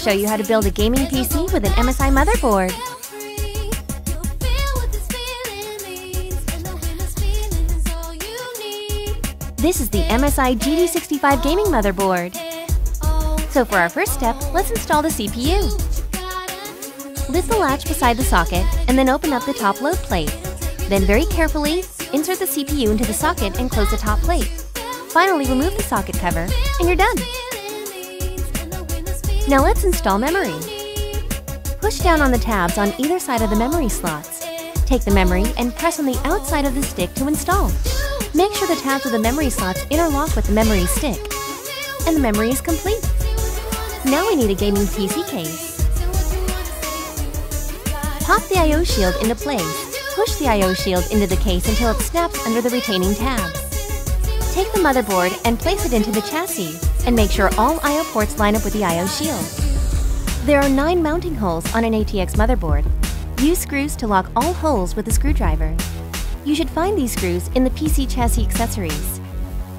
show you how to build a gaming PC with an MSI motherboard. This is the MSI GD65 Gaming Motherboard. So for our first step, let's install the CPU. Lift the latch beside the socket and then open up the top load plate. Then very carefully, insert the CPU into the socket and close the top plate. Finally, remove the socket cover and you're done. Now let's install memory. Push down on the tabs on either side of the memory slots. Take the memory and press on the outside of the stick to install. Make sure the tabs of the memory slots interlock with the memory stick. And the memory is complete. Now we need a gaming PC case. Pop the I/O shield into place. Push the I/O shield into the case until it snaps under the retaining tabs. Take the motherboard and place it into the chassis, and make sure all I/O ports line up with the I/O shield. There are 9 mounting holes on an ATX motherboard. Use screws to lock all holes with a screwdriver. You should find these screws in the PC chassis accessories.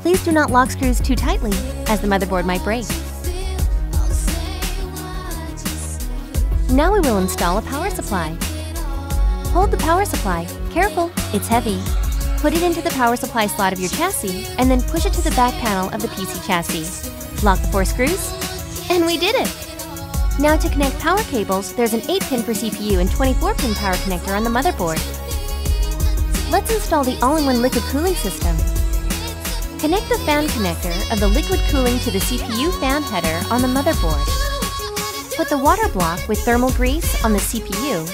Please do not lock screws too tightly, as the motherboard might break. Now we will install a power supply. Hold the power supply. Careful, it's heavy. Put it into the power supply slot of your chassis and then push it to the back panel of the PC chassis. Lock the 4 screws, and we did it! Now to connect power cables, there's an 8-pin for CPU and 24-pin power connector on the motherboard. Let's install the all-in-one liquid cooling system. Connect the fan connector of the liquid cooling to the CPU fan header on the motherboard. Put the water block with thermal grease on the CPU.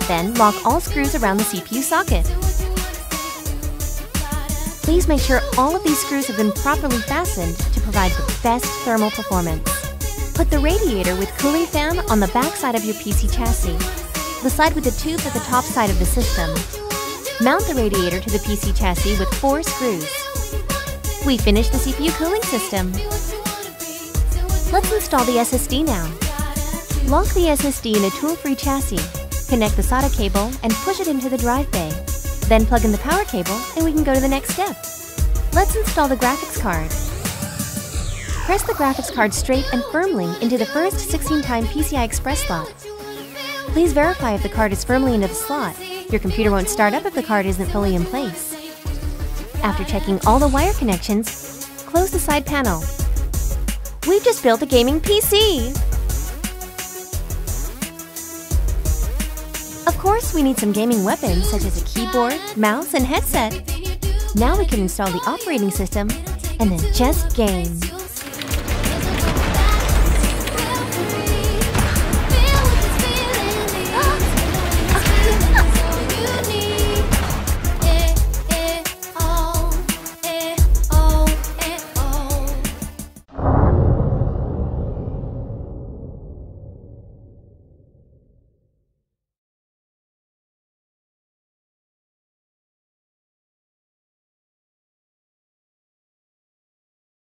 Then lock all screws around the CPU socket. Please make sure all of these screws have been properly fastened to provide the best thermal performance. Put the radiator with cooling fan on the back side of your PC chassis, the side with the tube at the top side of the system. Mount the radiator to the PC chassis with 4 screws. We finished the CPU cooling system. Let's install the SSD now. Lock the SSD in a tool-free chassis. Connect the SATA cable and push it into the drive bay. Then plug in the power cable and we can go to the next step. Let's install the graphics card. Press the graphics card straight and firmly into the first 16-time PCI Express slot. Please verify if the card is firmly into the slot. Your computer won't start up if the card isn't fully in place. After checking all the wire connections, close the side panel. We've just built a gaming PC! Of course, we need some gaming weapons such as a keyboard, mouse, and headset. Now we can install the operating system and then just game.